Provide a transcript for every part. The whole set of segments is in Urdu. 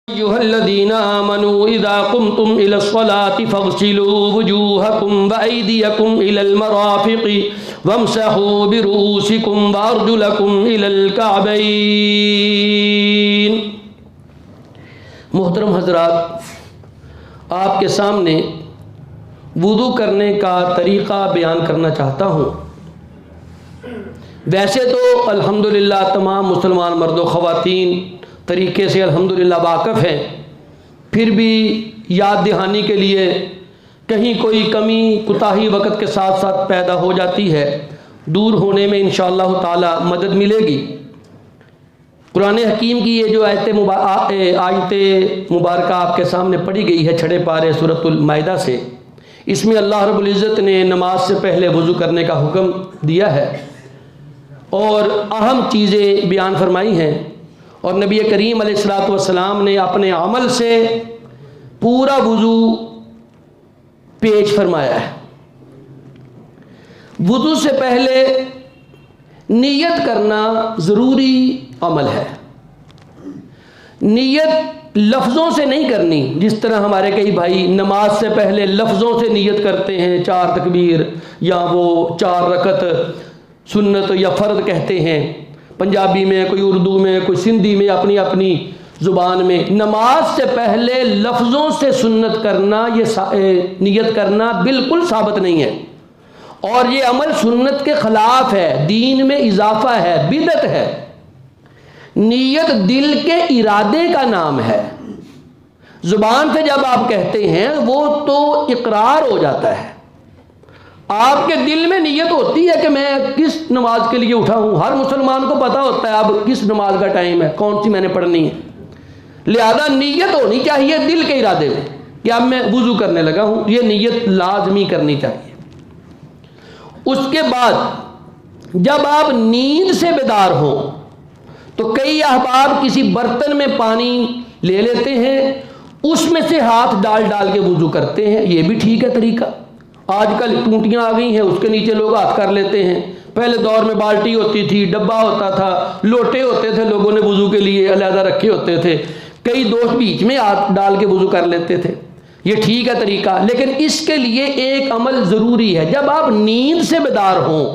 أيها الذين آمنوا إذا قمتم إلى الصلاة فاغسلوا وجوهكم وأيديكم إلى المرافق وامسحوا برؤوسكم وأرجلكم إلى الكعبين۔ محترم حضرات، آپ کے سامنے وضو کرنے کا طریقہ بیان کرنا چاہتا ہوں۔ ویسے تو الحمدللہ تمام مسلمان مرد و خواتین طریقے سے الحمدللہ واقف ہیں، پھر بھی یاد دہانی کے لیے کہیں کوئی کمی کوتاہی وقت کے ساتھ ساتھ پیدا ہو جاتی ہے، دور ہونے میں انشاءاللہ تعالی مدد ملے گی۔ قرآن حکیم کی یہ جو آیت مبارکہ آپ کے سامنے پڑھی گئی ہے چھڑے پارے سورۃ المائدہ سے، اس میں اللہ رب العزت نے نماز سے پہلے وضو کرنے کا حکم دیا ہے اور اہم چیزیں بیان فرمائی ہیں، اور نبی کریم علیہ السلام نے اپنے عمل سے پورا وضو پیش فرمایا ہے۔ وضو سے پہلے نیت کرنا ضروری عمل ہے۔ نیت لفظوں سے نہیں کرنی، جس طرح ہمارے کئی بھائی نماز سے پہلے لفظوں سے نیت کرتے ہیں، 4 تکبیر یا وہ 4 رکعت سنت یا فرض کہتے ہیں، پنجابی میں، کوئی اردو میں، کوئی سندھی میں، اپنی اپنی زبان میں۔ نماز سے پہلے لفظوں سے سنت کرنا، یہ نیت کرنا بالکل ثابت نہیں ہے، اور یہ عمل سنت کے خلاف ہے، دین میں اضافہ ہے، بدعت ہے۔ نیت دل کے ارادے کا نام ہے، زبان سے جب آپ کہتے ہیں وہ تو اقرار ہو جاتا ہے۔ آپ کے دل میں نیت ہوتی ہے کہ میں کس نماز کے لیے اٹھا ہوں، ہر مسلمان کو پتا ہوتا ہے اب کس نماز کا ٹائم ہے، کون سی میں نے پڑھنی ہے، لہذا نیت ہونی چاہیے دل کے ارادے میں کہ اب میں وضو کرنے لگا ہوں، یہ نیت لازمی کرنی چاہیے۔ اس کے بعد جب آپ نیند سے بیدار ہوں تو کئی احباب کسی برتن میں پانی لے لیتے ہیں، اس میں سے ہاتھ ڈال ڈال کے وضو کرتے ہیں، یہ بھی ٹھیک ہے طریقہ۔ آج کل ٹونٹیاں آ گئی ہیں، اس کے نیچے لوگ ہاتھ کر لیتے ہیں، پہلے دور میں بالٹی ہوتی تھی، ڈبہ ہوتا تھا، لوٹے ہوتے تھے، لوگوں نے وضو کے لیے علیحدہ رکھے ہوتے تھے، کئی دوست بیچ میں ہاتھ ڈال کے وضو کر لیتے تھے، یہ ٹھیک ہے طریقہ، لیکن اس کے لیے ایک عمل ضروری ہے۔ جب آپ نیند سے بیدار ہوں،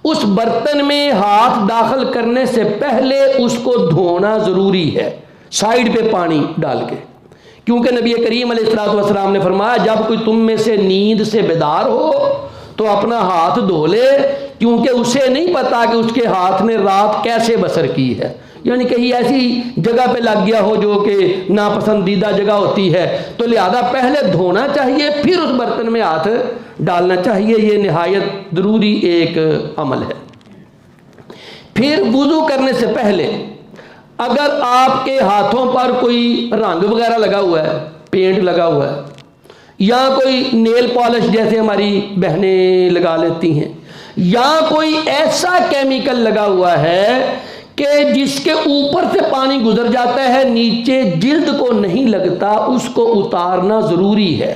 اس برتن میں ہاتھ داخل کرنے سے پہلے اس کو دھونا ضروری ہے، سائیڈ پہ پانی ڈال کے، کیونکہ نبی کریم علیہ السلام نے فرمایا جب کوئی تم میں سے نیند سے بیدار ہو تو اپنا ہاتھ دھو لے، کیونکہ اسے نہیں پتا کہ اس کے ہاتھ نے رات کیسے بسر کی ہے، یعنی کہیں ایسی جگہ پہ لگ گیا ہو جو کہ ناپسندیدہ جگہ ہوتی ہے، تو لہذا پہلے دھونا چاہیے پھر اس برتن میں ہاتھ ڈالنا چاہیے، یہ نہایت ضروری ایک عمل ہے۔ پھر وضو کرنے سے پہلے اگر آپ کے ہاتھوں پر کوئی رنگ وغیرہ لگا ہوا ہے، پینٹ لگا ہوا ہے، یا کوئی نیل پالش جیسے ہماری بہنیں لگا لیتی ہیں، یا کوئی ایسا کیمیکل لگا ہوا ہے کہ جس کے اوپر سے پانی گزر جاتا ہے، نیچے جلد کو نہیں لگتا، اس کو اتارنا ضروری ہے۔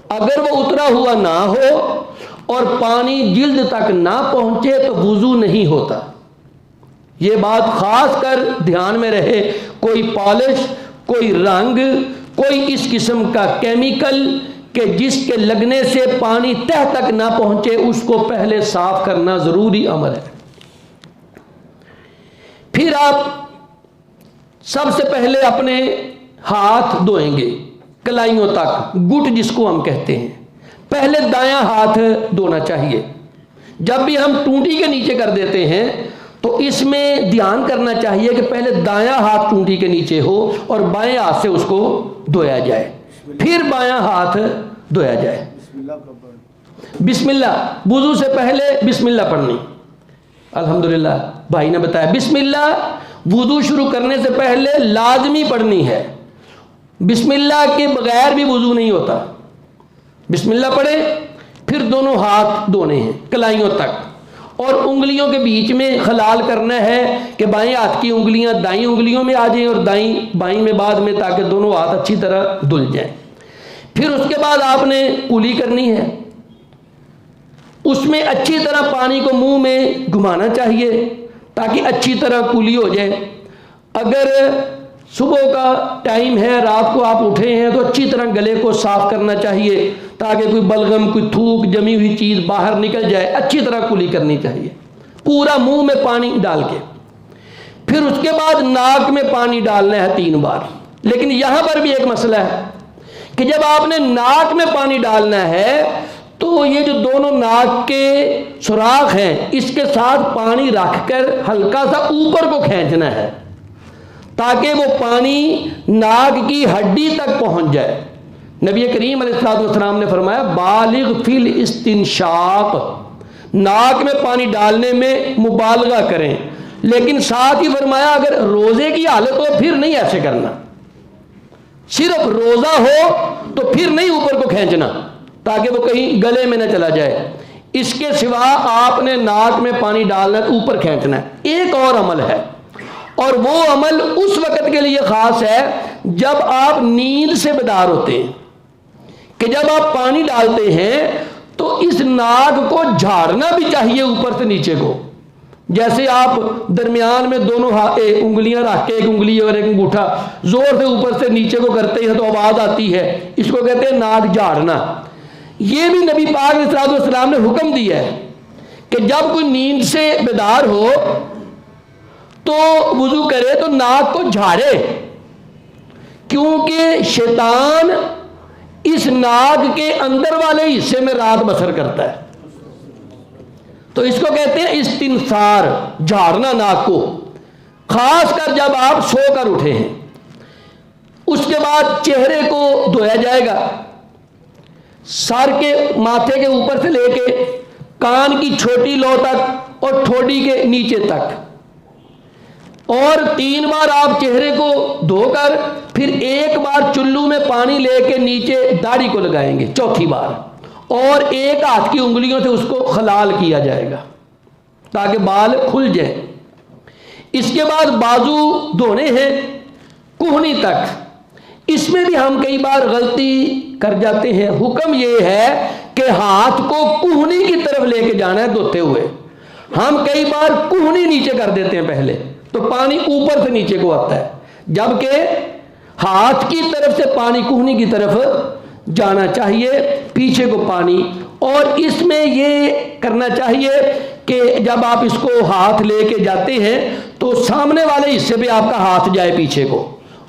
اگر وہ اترا ہوا نہ ہو اور پانی جلد تک نہ پہنچے تو وضو نہیں ہوتا، یہ بات خاص کر دھیان میں رہے۔ کوئی پالش، کوئی رنگ، کوئی اس قسم کا کیمیکل کہ جس کے لگنے سے پانی تہ تک نہ پہنچے، اس کو پہلے صاف کرنا ضروری عمل ہے۔ پھر آپ سب سے پہلے اپنے ہاتھ دھوئیں گے کلائیوں تک، گٹ جس کو ہم کہتے ہیں، پہلے دایاں ہاتھ دھونا چاہیے۔ جب بھی ہم ٹونٹی کے نیچے کر دیتے ہیں تو اس میں دھیان کرنا چاہیے کہ پہلے دایاں ہاتھ ٹونٹی کے نیچے ہو اور بائیں ہاتھ سے اس کو دھویا جائے، پھر بایاں ہاتھ دھویا جائے۔ بسم اللہ، وضو سے پہلے بسم اللہ پڑھنی، الحمدللہ بھائی نے بتایا بسم اللہ وضو شروع کرنے سے پہلے لازمی پڑھنی ہے، بسم اللہ کے بغیر بھی وضو نہیں ہوتا۔ بسم اللہ پڑھے، پھر دونوں ہاتھ دھونے ہیں کلائیوں تک، اور انگلیوں کے بیچ میں خلال کرنا ہے کہ بائیں ہاتھ کی انگلیاں دائیں انگلیوں میں آ جائیں اور دائیں بائیں میں بعد میں، تاکہ دونوں ہاتھ اچھی طرح دھل جائیں۔ پھر اس کے بعد آپ نے کلی کرنی ہے، اس میں اچھی طرح پانی کو منہ میں گھمانا چاہیے تاکہ اچھی طرح کلی ہو جائے۔ اگر صبح کا ٹائم ہے، رات کو آپ اٹھے ہیں تو اچھی طرح گلے کو صاف کرنا چاہیے تاکہ کوئی بلغم، کوئی تھوک جمی ہوئی چیز باہر نکل جائے. اچھی طرح کلی کرنی چاہیے، پورا منہ میں پانی ڈال کے. پھر اس کے بعد ناک میں پانی ڈالنا ہے 3 بار. لیکن یہاں پر بھی ایک مسئلہ ہے کہ جب آپ نے ناک میں پانی ڈالنا ہے تو یہ جو دونوں ناک کے سوراخ ہیں اس کے ساتھ پانی رکھ کر ہلکا سا اوپر کو کھینچنا ہے تاکہ وہ پانی ناک کی ہڈی تک پہنچ جائے. نبی کریم علیہ السلام نے فرمایا بالغ فی الاستنشاق، ناک میں پانی ڈالنے میں مبالغہ کریں. لیکن ساتھ ہی فرمایا اگر روزے کی حالت ہو پھر نہیں ایسے کرنا، صرف روزہ ہو تو پھر نہیں اوپر کو کھینچنا تاکہ وہ کہیں گلے میں نہ چلا جائے. اس کے سوا آپ نے ناک میں پانی ڈالنا اوپر کھینچنا ہے. ایک اور عمل ہے اور وہ عمل اس وقت کے لیے خاص ہے جب آپ نیند سے بیدار ہوتے ہیں کہ جب آپ پانی ڈالتے ہیں تو اس ناک کو جھاڑنا بھی چاہیے اوپر سے نیچے کو. جیسے آپ درمیان میں دونوں انگلیاں رکھ کے، ایک انگلی اور ایک انگوٹھا زور سے اوپر سے نیچے کو کرتے ہیں تو آواز آتی ہے، اس کو کہتے ہیں ناک جھاڑنا. یہ بھی نبی پاک علیہ السلام نے حکم دیا ہے کہ جب کوئی نیند سے بیدار ہو تو وضو کرے تو ناک کو جھاڑے، کیونکہ شیطان اس ناک کے اندر والے حصے میں رات بسر کرتا ہے. تو اس کو کہتے ہیں استنثار، جھاڑنا ناک کو، خاص کر جب آپ سو کر اٹھے ہیں. اس کے بعد چہرے کو دھویا جائے گا، سر کے ماتھے کے اوپر سے لے کے کان کی چھوٹی لو تک اور ٹھوڈی کے نیچے تک، اور 3 بار آپ چہرے کو دھو کر پھر 1 بار چلو میں پانی لے کے نیچے داڑھی کو لگائیں گے 4تھی بار، اور 1 ہاتھ کی انگلیوں سے اس کو خلال کیا جائے گا تاکہ بال کھل جائے. اس کے بعد بازو دھونے ہیں کہنی تک. اس میں بھی ہم کئی بار غلطی کر جاتے ہیں. حکم یہ ہے کہ ہاتھ کو کہنی کی طرف لے کے جانا ہے دھوتے ہوئے. ہم کئی بار کہنی نیچے کر دیتے ہیں پہلے تو پانی اوپر سے نیچے کو آتا ہے، جبکہ ہاتھ کی طرف سے پانی کہنی کی طرف جانا چاہیے، پیچھے کو پانی. اور اس میں یہ کرنا چاہیے کہ جب آپ اس کو ہاتھ لے کے جاتے ہیں تو سامنے والے حصے پہ آپ کا ہاتھ جائے پیچھے کو،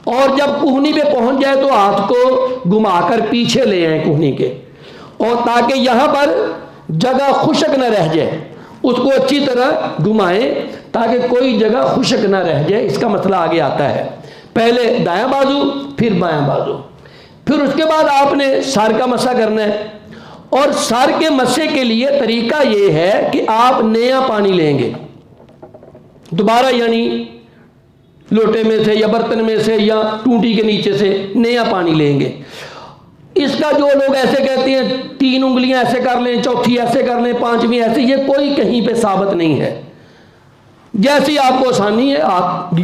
اور جب کہنی پہ پہنچ جائے تو ہاتھ کو گھما کر پیچھے لے آئیں کہنی کے، اور تاکہ یہاں پر جگہ خشک نہ رہ جائے اس کو اچھی طرح گھمائیں تاکہ کوئی جگہ خشک نہ رہ جائے. اس کا مسئلہ آگے آتا ہے. پہلے دایاں بازو پھر بایاں بازو. پھر اس کے بعد آپ نے سر کا مسح کرنا ہے، اور سر کے مسح کے لیے طریقہ یہ ہے کہ آپ نیا پانی لیں گے دوبارہ، یعنی لوٹے میں سے یا برتن میں سے یا ٹونٹی کے نیچے سے نیا پانی لیں گے. اس کا جو لوگ ایسے کہتے ہیں 3 انگلیاں ایسے کر لیں، 4تھی ایسے کر لیں، 5ویں ایسے، یہ کوئی کہیں پہ ثابت نہیں ہے. جیسی آپ کو آسانی ہے آپ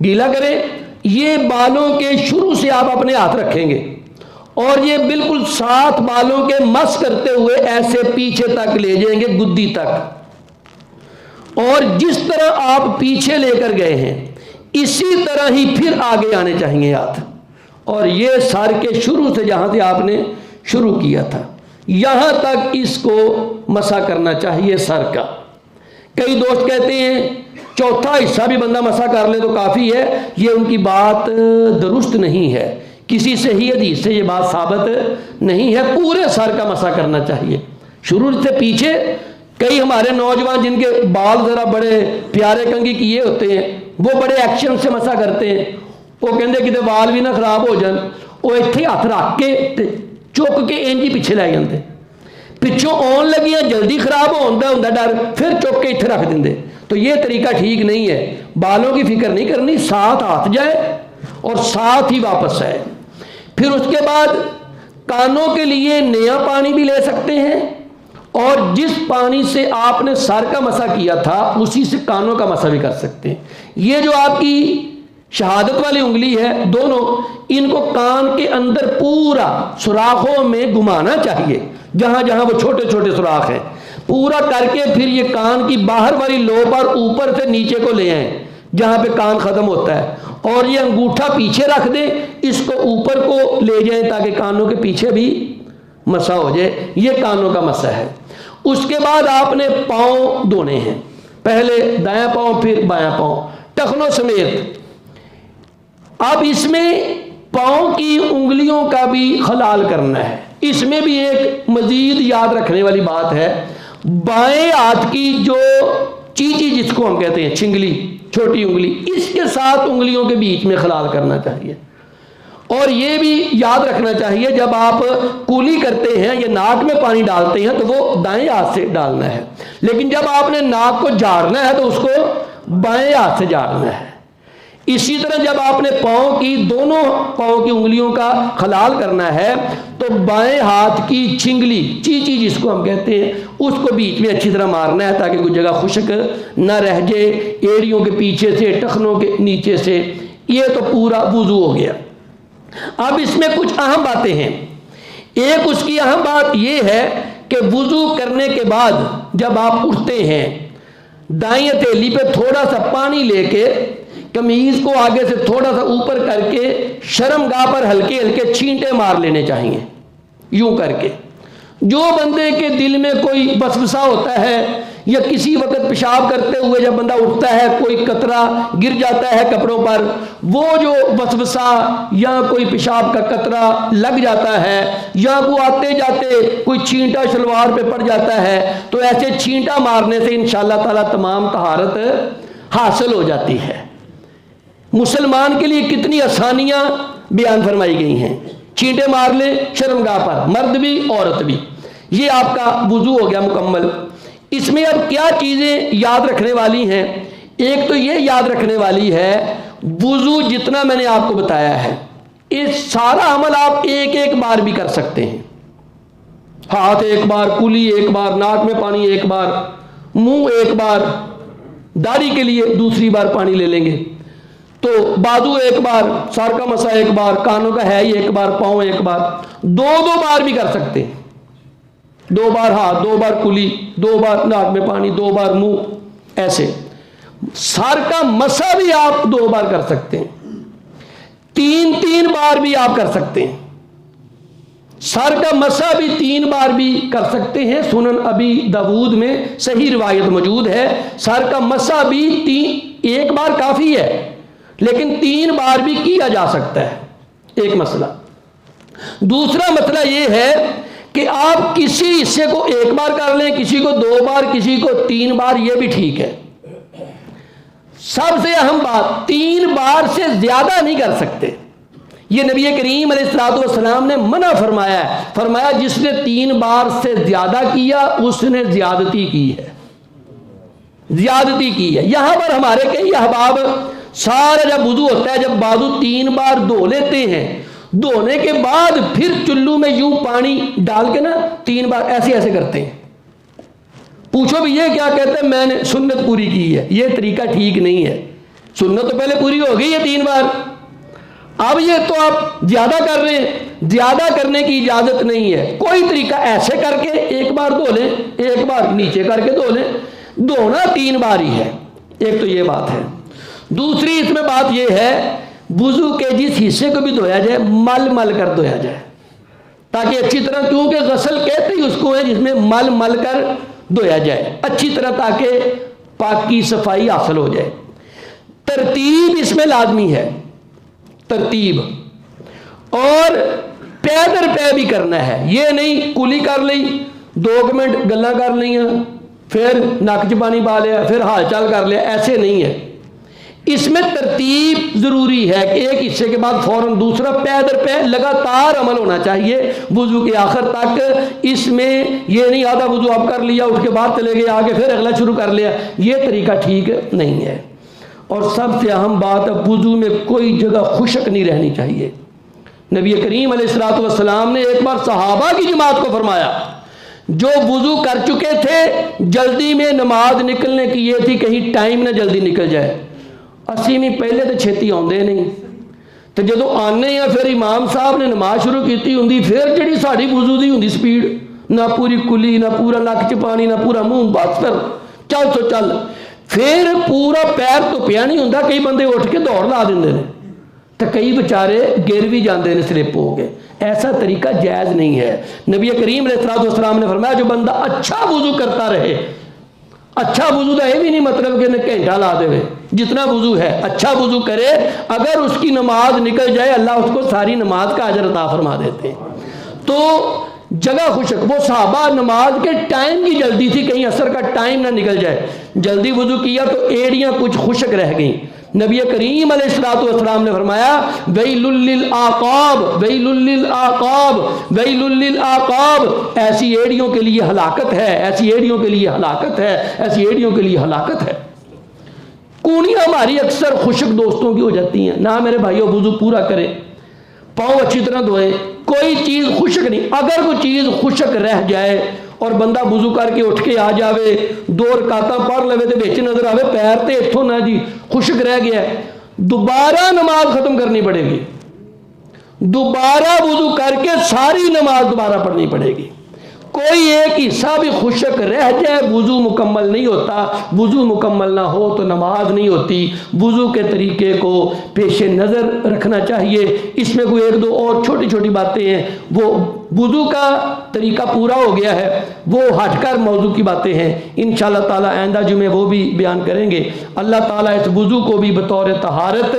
گیلا کریں. یہ بالوں کے شروع سے آپ اپنے ہاتھ رکھیں گے اور یہ بالکل 7 بالوں کے مس کرتے ہوئے ایسے پیچھے تک لے جائیں گے گدی تک، اور جس طرح آپ پیچھے لے کر گئے ہیں اسی طرح ہی پھر آگے آنے چاہیے ہاتھ. اور یہ سر کے شروع سے جہاں سے آپ نے شروع کیا تھا یہاں تک اس کو مسح کرنا چاہیے سر کا. کئی دوست کہتے ہیں 4تھا حصہ بھی بندہ مسح کر لے تو کافی ہے. یہ ان کی بات درست نہیں ہے، کسی صحیح حدیث سے یہ بات ثابت نہیں ہے. پورے سر کا مسح کرنا چاہیے شروع سے پیچھے. کئی ہمارے نوجوان جن کے بال ذرا بڑے پیارے کنگھی کیے ہوتے ہیں وہ بڑے ایکشن سے مسح کرتے ہیں. وہ کہتے کہ بال بھی نہ خراب ہو جان، وہ اتنے ہاتھ رکھ کے چک کے انج ہی پیچھے لے جاتے، پچھوں آن لگیاں جلدی خراب ہوتا ڈر، پھر چک کے اتنے رکھ دیں. تو یہ طریقہ ٹھیک نہیں ہے. بالوں کی فکر نہیں کرنی، ساتھ ہاتھ جائے اور ساتھ ہی واپس آئے. پھر اس کے بعد کانوں کے لیے نیا پانی بھی لے سکتے ہیں، اور جس پانی سے آپ نے سر کا مسح کیا تھا اسی سے کانوں کا مسح بھی کر سکتے ہیں. یہ جو آپ کی شہادت والی انگلی ہے دونوں، ان کو کان کے اندر پورا سوراخوں میں گھمانا چاہیے، جہاں جہاں وہ چھوٹے چھوٹے سوراخ ہیں پورا کر کے پھر یہ کان کی باہر والی لو پر اوپر سے نیچے کو لے آئیں جہاں پہ کان ختم ہوتا ہے، اور یہ انگوٹھا پیچھے رکھ دیں, اس کو اوپر کو لے جائیں تاکہ کانوں کے پیچھے بھی مسح ہو جائے. یہ کانوں کا مسح ہے. اس کے بعد آپ نے پاؤں دھونے ہیں, پہلے دایاں پاؤں پھر بایاں پاؤں ٹخنوں سمیت. اب اس میں پاؤں کی انگلیوں کا بھی خلال کرنا ہے. اس میں بھی ایک مزید یاد رکھنے والی بات ہے, بائیں ہاتھ کی جو چیچی جس کو ہم کہتے ہیں چنگلی, چھوٹی انگلی, اس کے ساتھ انگلیوں کے بیچ میں خلال کرنا چاہیے. اور یہ بھی یاد رکھنا چاہیے جب آپ کولی کرتے ہیں یا ناک میں پانی ڈالتے ہیں تو وہ دائیں ہاتھ سے ڈالنا ہے, لیکن جب آپ نے ناک کو جھاڑنا ہے تو اس کو بائیں ہاتھ سے جھاڑنا ہے. اسی طرح جب آپ نے پاؤں کی دونوں پاؤں کی انگلیوں کا خلال کرنا ہے تو بائیں ہاتھ کی چنگلی چیچی جس کو ہم کہتے ہیں اس کو بیچ میں اچھی طرح مارنا ہے تاکہ کوئی جگہ خشک نہ رہ جائے, ایڑیوں کے پیچھے سے, ٹخنوں کے نیچے سے. یہ تو پورا وضو ہو گیا. اب اس میں کچھ اہم باتیں ہیں. ایک اس کی اہم بات یہ ہے کہ وضو کرنے کے بعد جب آپ اٹھتے ہیں دائیں ہتھیلی پہ تھوڑا سا پانی لے کے قمیض کو آگے سے تھوڑا سا اوپر کر کے شرمگاہ پر ہلکے ہلکے چھینٹے مار لینے چاہیے, یوں کر کے. جو بندے کے دل میں کوئی وسوسہ ہوتا ہے یا کسی وقت پیشاب کرتے ہوئے جب بندہ اٹھتا ہے کوئی قطرہ گر جاتا ہے کپڑوں پر, وہ جو وسوسہ یا کوئی پیشاب کا قطرہ لگ جاتا ہے یا وہ آتے جاتے کوئی چھینٹا شلوار پہ پڑ جاتا ہے تو ایسے چھینٹا مارنے سے انشاءاللہ تعالی تمام طہارت حاصل ہو جاتی ہے. مسلمان کے لیے کتنی آسانیاں بیان فرمائی گئی ہیں. چھینٹے مار لیں شرمگاہ پر, مرد بھی عورت بھی. یہ آپ کا وضو ہو گیا مکمل. اس میں اب کیا چیزیں یاد رکھنے والی ہیں؟ ایک تو یہ یاد رکھنے والی ہے وضو جتنا میں نے آپ کو بتایا ہے اس سارا عمل آپ ایک ایک بار بھی کر سکتے ہیں. ہاتھ ایک بار, کلی ایک بار, ناک میں پانی ایک بار, منہ ایک بار, داڑھی کے لیے دوسری بار پانی لے لیں گے تو بازو ایک بار, سر کا مسا ایک بار, کانوں کا ہے ہی ایک بار, پاؤں ایک بار, دو بار بھی کر سکتے ہیں. 2 بار ہاتھ, 2 بار کلی, 2 بار ناک میں پانی, 2 بار منہ, ایسے. سر کا مسا بھی آپ 2 بار کر سکتے ہیں, 3 بار بھی آپ کر سکتے ہیں. سر کا مسا بھی 3 بار بھی کر سکتے ہیں. سنن ابی داود میں صحیح روایت موجود ہے, سر کا مسا بھی 1 بار کافی ہے لیکن 3 بار بھی کیا جا سکتا ہے. ایک مسئلہ. دوسرا مسئلہ یہ ہے کہ آپ کسی حصے کو 1 بار کر لیں, کسی کو 2 بار, کسی کو 3 بار, یہ بھی ٹھیک ہے. سب سے اہم بات 3 بار سے زیادہ نہیں کر سکتے. یہ نبی کریم علیہ الصلوۃ والسلام نے منع فرمایا ہے. فرمایا جس نے 3 بار سے زیادہ کیا اس نے زیادتی کی ہے, زیادتی کی ہے. یہاں پر ہمارے کئی احباب سارا جب وضو ہوتا ہے جب بازو 3 بار دھو لیتے ہیں, دھونے کے بعد پھر چلو میں یوں پانی ڈال کے نا 3 بار ایسے کرتے ہیں. پوچھو بھی یہ کیا کہتے ہیں؟ میں نے سنت پوری کی ہے. یہ طریقہ ٹھیک نہیں ہے. سنت تو پہلے پوری ہو گئی ہے 3 بار, اب یہ تو آپ زیادہ کر رہے ہیں. زیادہ کرنے کی اجازت نہیں ہے. کوئی طریقہ ایسے کر کے 1 بار دھو لیں, 1 بار نیچے کر کے دھو لیں. دھونا 3 بار ہی ہے. ایک تو یہ بات ہے. دوسری اس میں بات یہ ہے وضو کے جس حصے کو بھی دھویا جائے مل کر دھویا جائے تاکہ اچھی طرح, کیونکہ غسل کہتے ہی اس کو ہے جس میں مل کر دھویا جائے اچھی طرح تاکہ پاکی صفائی حاصل ہو جائے. ترتیب اس میں لازمی ہے, ترتیب, اور پے در پے بھی کرنا ہے. یہ نہیں کلی کر لی, 2 منٹ گلاں کر لیا, پھر نک چ پانی پا لیا, پھر حال چال کر لیا, ایسے نہیں ہے. اس میں ترتیب ضروری ہے کہ ایک حصے کے بعد فوراً دوسرا, پے در پے لگاتار عمل ہونا چاہیے وضو کے آخر تک. اس میں یہ نہیں آدھا وضو اب کر لیا اٹھ کے بعد چلے گئے آگے پھر اگلا شروع کر لیا, یہ طریقہ ٹھیک نہیں ہے. اور سب سے اہم بات ہے وضو میں کوئی جگہ خشک نہیں رہنی چاہیے. نبی کریم علیہ الصلوۃ والسلام نے ایک بار صحابہ کی جماعت کو فرمایا جو وضو کر چکے تھے, جلدی میں نماز نکلنے کی یہ تھی کہیں ٹائم نہ جلدی نکل جائے. اسی میں پہلے تو چھتی آتے نہیں تو جدو آنے ہیں پھر امام صاحب نے نماز شروع کی ہوں, پھر جڑی ساری وضو دی ہوں سپیڈ, نہ پوری کلی, نہ پورا نک چ پانی, نہ پورا منہ, بس پھر چل تو چل. پھر پورا پیر تو پیا نہیں ہوتا، کئی بندے اٹھ کے دوڑ لا دیں تو کئی بچارے گر بھی جاندے نے، سلپ ہو گئے۔ ایسا طریقہ جائز نہیں ہے۔ نبی کریم علیہ السلام نے فرمایا جو بندہ اچھا وضو کرتا رہے، اچھا وضو کا یہ بھی نہیں مطلب کہ گھنٹہ لا دے، جتنا وضو ہے اچھا وضو کرے، اگر اس کی نماز نکل جائے اللہ اس کو ساری نماز کا اجر عطا فرما دیتے ہیں۔ تو جگہ خشک، وہ صحابہ نماز کے ٹائم کی جلدی تھی، کہیں عصر کا ٹائم نہ نکل جائے، جلدی وضو کیا تو ایڑیاں کچھ خشک رہ گئیں۔ نبی کریم علیہ السلام نے فرمایا ویل للعقاب، ویل للعقاب، ویل للعقاب، ایسی ایڑیوں کے لیے ہلاکت ہے، ایسی ایڑیوں کے لیے ہلاکت ہے، ایسی ایڑیوں کے لیے ہلاکت ہے۔ کونیاں ہماری اکثر خشک دوستوں کی ہو جاتی ہیں، نہ میرے بھائیو وضو پورا کریں، پاؤں اچھی طرح دھوئیں، کوئی چیز خشک نہیں۔ اگر کوئی چیز خشک رہ جائے اور بندہ وضو کر کے اٹھ کے آ جاوے، 2 رکعتاں پڑھ لے تے وچ نظر آوے پیر تے اتھوں نہ جی خشک رہ گیا ہے، دوبارہ نماز ختم کرنی پڑے گی، دوبارہ وضو کر کے ساری نماز دوبارہ پڑھنی پڑے گی۔ کوئی ایک حصہ بھی خشک رہ جائے وضو مکمل نہیں ہوتا، وضو مکمل نہ ہو تو نماز نہیں ہوتی۔ وضو کے طریقے کو پیش نظر رکھنا چاہیے۔ اس میں کوئی 1-2 اور چھوٹی چھوٹی باتیں ہیں، وہ وضو کا طریقہ پورا ہو گیا ہے، وہ ہٹ کر موضوع کی باتیں ہیں، انشاءاللہ تعالی آئندہ جمعے وہ بھی بیان کریں گے۔ اللہ تعالیٰ اس وضو کو بھی بطور طہارت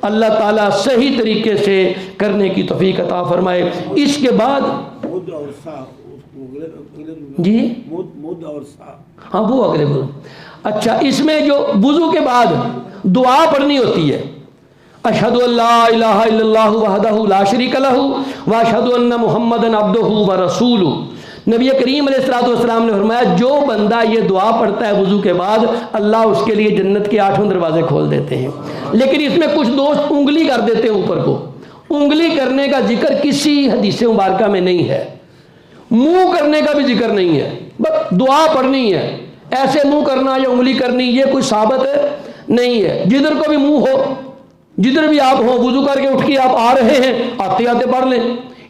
اللہ تعالیٰ صحیح طریقے سے کرنے کی توفیق عطا فرمائے۔ اس کے بعد جی ہاں وہ اگلے وضو، اچھا اس میں جو وضو کے بعد دعا پڑھنی ہوتی ہے، اشہد ان لا الہ الا اللہ وحدہ لا شریک لہ واشہد ان محمدا عبدہ ورسولہ۔ نبی کریم علیہ السلام نے فرمایا جو بندہ یہ دعا پڑھتا ہے وضو کے بعد، اللہ اس کے لیے جنت کے 8 دروازے کھول دیتے ہیں۔ لیکن اس میں کچھ دوست انگلی کر دیتے ہیں اوپر کو، انگلی کرنے کا ذکر کسی حدیث مبارکہ میں نہیں ہے، منہ کرنے کا بھی ذکر نہیں ہے، بس دعا پڑھنی ہے، ایسے منہ کرنا یا انگلی کرنی یہ کوئی ثابت نہیں ہے۔ جدھر کو بھی منہ ہو، جدھر بھی آپ ہوں، وضو کر کے اٹھ کے آپ آ رہے ہیں، آتے آتے پڑھ لیں۔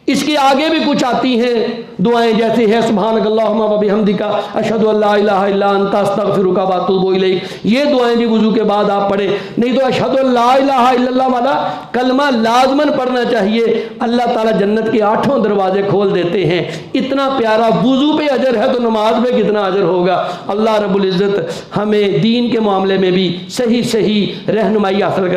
اس کے آگے بھی کچھ آتی ہیں دعائیں، جیسے ہے سبحانک اللہم و بحمدک اشہد ان لا الہ الا انت استغفرک و اتوب الیک، یہ دعائیں بھی وضو کے بعد آپ پڑھیں۔ نہیں تو اشہد ان لا الہ الا اللہ والا کلمہ لازماً پڑھنا چاہیے، اللہ تعالیٰ جنت کے 8 دروازے کھول دیتے ہیں۔ اتنا پیارا وضو پہ اجر ہے تو نماز پہ کتنا اجر ہوگا۔ اللہ رب العزت ہمیں دین کے معاملے میں بھی صحیح رہنمائی حاصل کر